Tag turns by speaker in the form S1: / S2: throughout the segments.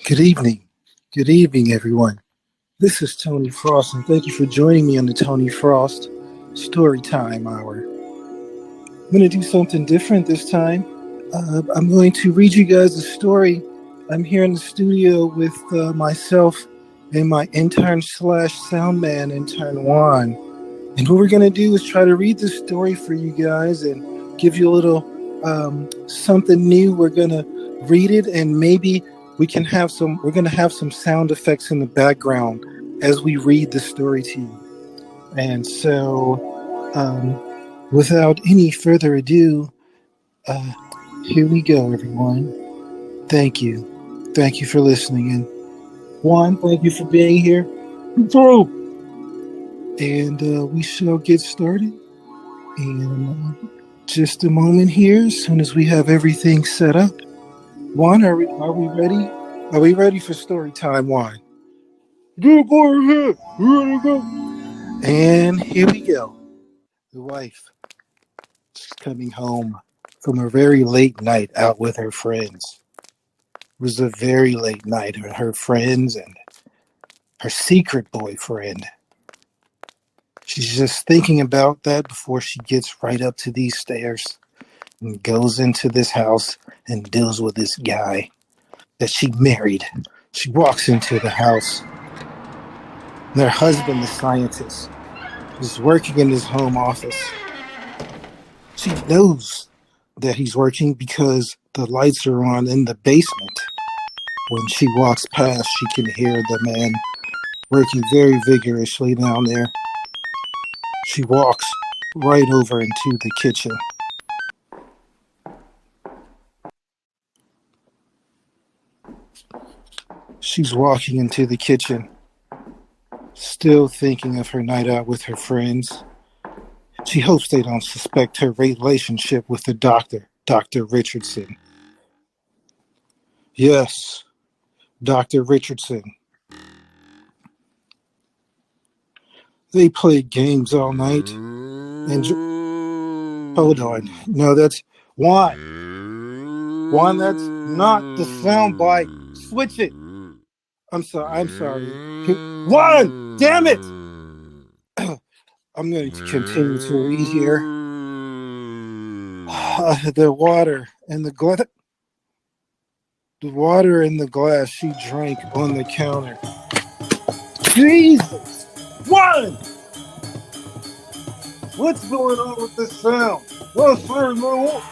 S1: Good evening. Good evening, everyone. This is Tony Frost, and thank you for joining me on the Tony Frost Storytime Hour. I'm going to do something different this time. I'm going to read you guys a story. I'm here in the studio with myself and my intern slash soundman intern Juan. And what we're going to do is try to read this story for you guys and give you a little something new. We're going to read it and maybe we're going to have some sound effects in the background as we read the story to you. And so, without any further ado, here we go, everyone. Thank you. Thank you for listening. And Juan, thank you for being here. And we shall get started in just a moment here, as soon as we have everything set up. Juan, are we ready? Are we ready for story time, Juan?
S2: Yeah, go ahead. Ready to go.
S1: And here we go. The wife is coming home from a very late night out with her friends. It was a very late night with her friends and her secret boyfriend. She's just thinking about that before she gets right up to these stairs and goes into this house and deals with this guy that she married. She walks into the house. Their husband, the scientist, is working in his home office. She knows that he's working because the lights are on in the basement. When she walks past, she can hear the man working very vigorously down there. She walks right over into the kitchen. She's walking into the kitchen, still thinking of her night out with her friends. She hopes they don't suspect her relationship with the doctor, Dr. Richardson. Yes, Dr. Richardson. They played games all night. And hold on. No, that's Juan. Juan, that's not the sound bite. Switch it. I'm sorry. Juan, damn it! I'm going to continue to read here. The water and the glass she drank on the counter. Jesus! Juan! What's going on with this sound? What's going on?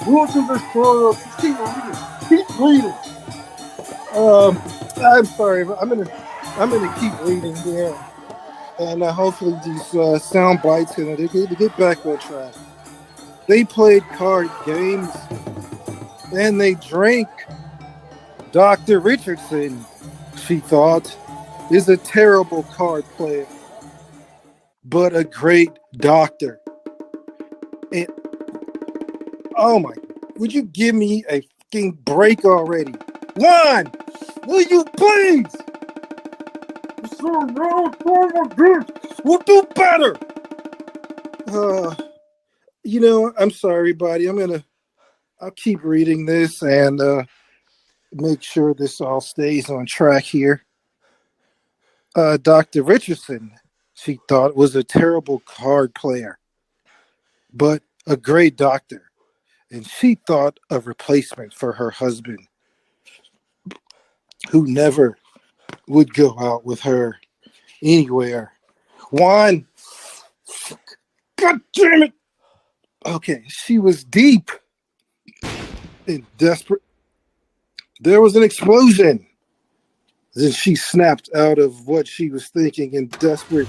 S1: Welcome to the show. Keep reading. I'm sorry. I'm gonna keep reading here, and hopefully these sound bites gonna get back on track. They played card games, and they drank. Dr. Richardson, she thought, is a terrible card player, but a great doctor. And oh my, would you give me a fucking break already? Juan, will you please? We'll do better. I'm sorry, buddy. I'll keep reading this and make sure this all stays on track here. Dr. Richardson, she thought, was a terrible card player, but a great doctor. And she thought a replacement for her husband, who never would go out with her anywhere. Juan, God damn it! Okay, she was deep and desperate. There was an explosion. Then she snapped out of what she was thinking in desperate.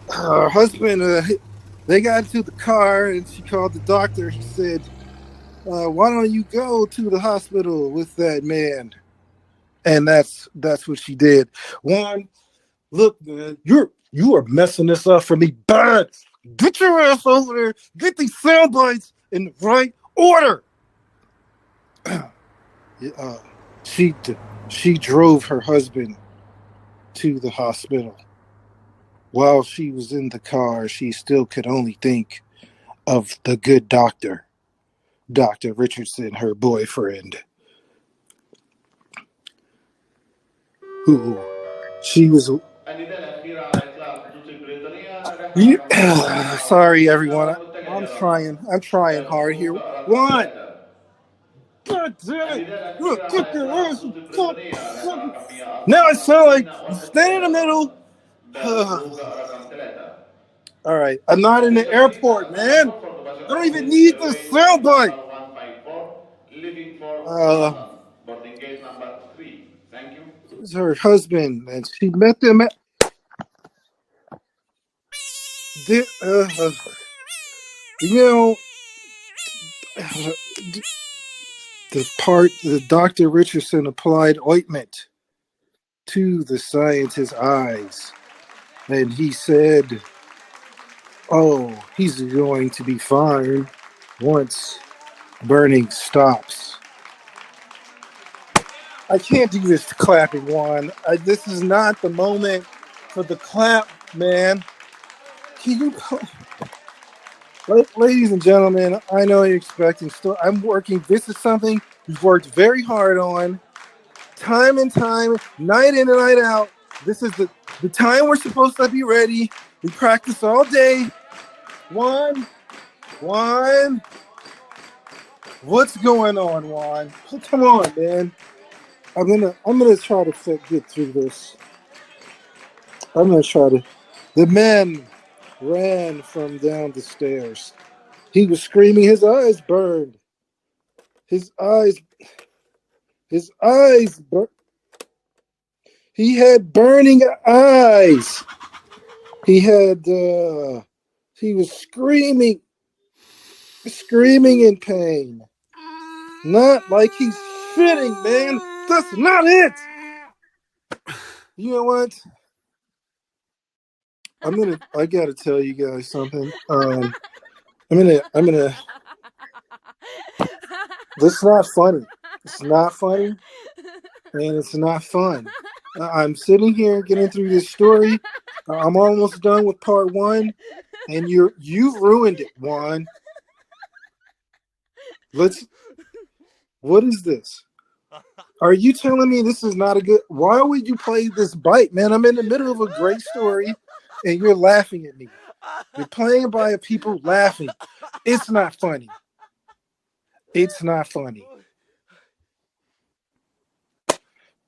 S1: Her husband, they got into the car and she called the doctor. He said, why don't you go to the hospital with that man? And that's what she did. Juan, look, man, you are messing this up for me bad. Get your ass over there. Get these sound bites in the right order. She drove her husband to the hospital. While she was in the car, she still could only think of the good doctor, Dr. Richardson, her boyfriend. who she was.
S3: Ennyi الأخيرة إطلاق خطوط بريطانيا رحلة
S1: You,
S3: رقم 7
S1: sorry,
S3: السيارة
S1: everyone. I'm
S3: المتجهة
S1: trying. I'm trying hard here.
S3: بالبوغة رقم
S1: One.
S3: 3.
S1: God damn it!
S3: النداء
S1: Look,
S3: الأخيرة
S1: put
S3: على
S1: your
S3: إطلاق
S1: ass.
S3: خطوط
S1: Fuck,
S3: بريطانية رحلة
S1: fuck.
S3: رقم
S1: Now I sound like
S3: 154
S1: I'm standing in the
S3: والمتجهة
S1: middle.
S3: بالبوغة رقم 3.
S1: All right, I'm not in the
S3: Attention please,
S1: airport,
S3: Atlanta
S1: man.
S3: Norfolk
S1: I
S3: passenger
S1: don't even
S3: please
S1: need the
S3: await train
S1: soundbite.
S3: number 154 leaving for
S1: Uh,
S3: London, boarding gate number 3. Thank you.
S1: it was her husband, and she met them at the, you know, the part the Dr. Richardson applied ointment to the scientist's eyes, and he said, "Oh, he's going to be fine once burning stops." I can't do this clapping one. This is not the moment for the clap, man. Can you, ladies and gentlemen? I know you're expecting. Still, I'm working. This is something we've worked very hard on, time and time, night in and night out. This is the time we're supposed to be ready. We practice all day. Juan. What's going on, Juan? Come on, man. I'm gonna try to get through this. I'm gonna try to. The men ran from down the stairs. He was screaming. His eyes burned. His eyes. His eyes. He had burning eyes. He had. He was screaming in pain. Not like he's shitting, man. That's not it. You know what? I gotta tell you guys something. I'm gonna. This is not funny. It's not funny, and it's not fun. I'm sitting here getting through this story. I'm almost done with part one, and you've ruined it, Juan. Let's. What is this? Are you telling me this is not a good? Why would you play this bite, man? I'm in the middle of a great story, and you're laughing at me. You're playing by people laughing. It's not funny. It's not funny.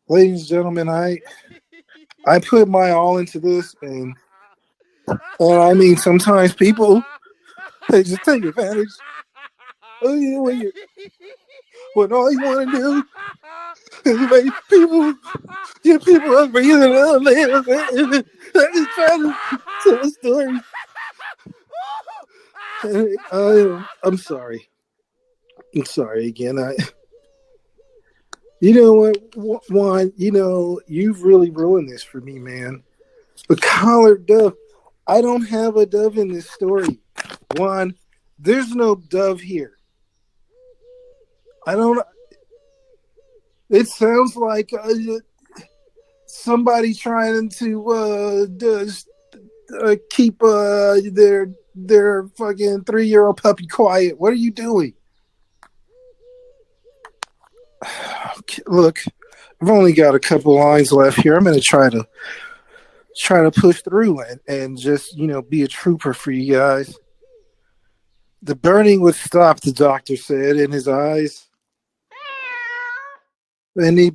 S1: Ladies and gentlemen, I put my all into this, and I mean sometimes people they just take advantage. Oh, when all you want to do is make people get people up breathing. I just trying to tell a story. I'm sorry. I'm sorry again. You know what, Juan? You know you've really ruined this for me, man. A collared dove. I don't have a dove in this story, Juan. There's no dove here. I don't. It sounds like somebody trying to keep their fucking 3-year-old puppy quiet. What are you doing? Look, I've only got a couple lines left here. I'm going to try to push through and just be a trooper for you guys. The burning would stop, the doctor said, in his eyes, and they,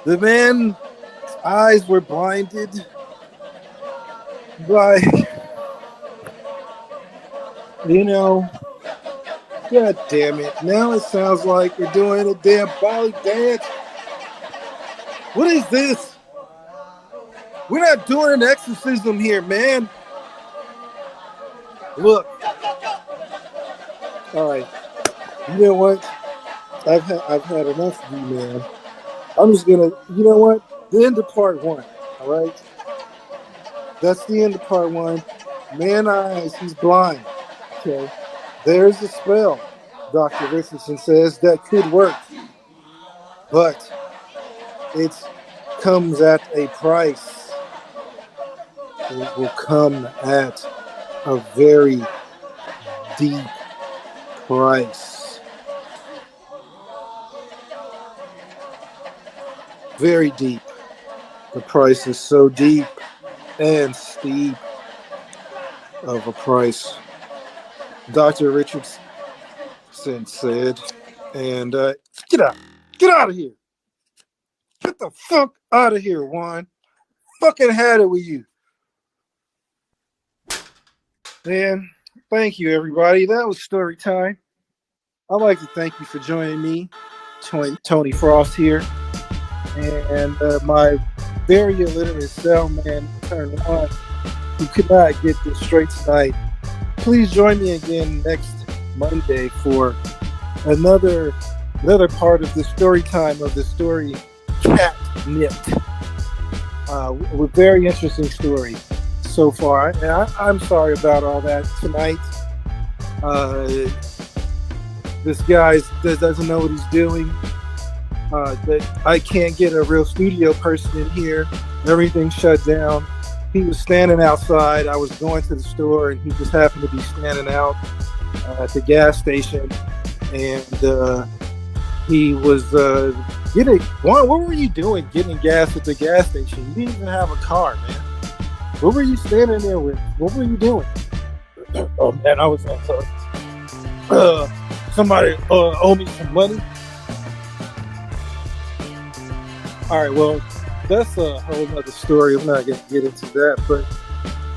S1: the man's eyes were blinded by, you know, God damn it. Now it sounds like we're doing a damn Bolly dance. What is this? We're not doing an exorcism here, man. Look. All right. You know what? I've had enough of you, man. I'm just gonna, you know what? The end of part one. All right. That's the end of part one. Man eyes, he's blind. Okay. There's a spell, Dr. Richardson says, that could work. But it comes at a price. It will come at a very deep price. Very deep. The price is so deep and steep of a price. Dr. Richardson said, and get out. Get out of here. Get the fuck out of here, Juan. Fucking had it with you. And thank you, everybody. That was story time. I'd like to thank you for joining me, Tony Frost here, and my very illiterate cellman, turn one, who could not get this straight tonight. Please join me again next Monday for another part of the story time of the story Catnipped. With very interesting story so far. And I'm sorry about all that tonight. This guy doesn't know what he's doing. That I can't get a real studio person in here. Everything's shut down. He was standing outside. I was going to the store, and he just happened to be standing out at the gas station. And he was getting. What were you doing getting gas at the gas station? You didn't even have a car, man. What were you standing there with? What were you doing? Oh man, I was outside. Somebody owe me some money. All right, well, that's a whole other story. I'm not going to get into that, but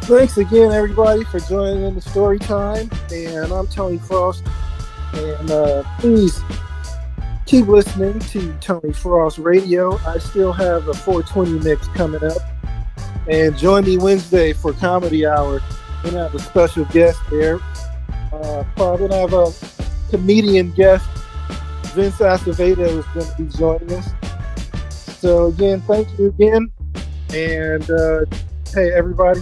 S1: thanks again, everybody, for joining in the story time. And I'm Tony Frost. And please keep listening to Tony Frost Radio. I still have a 420 mix coming up. And join me Wednesday for Comedy Hour. We're going to have a special guest there. Probably going to have a comedian guest. Vince Acevedo is going to be joining us. So again, thank you again. And hey, everybody,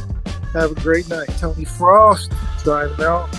S1: have a great night. Tony Frost signing out.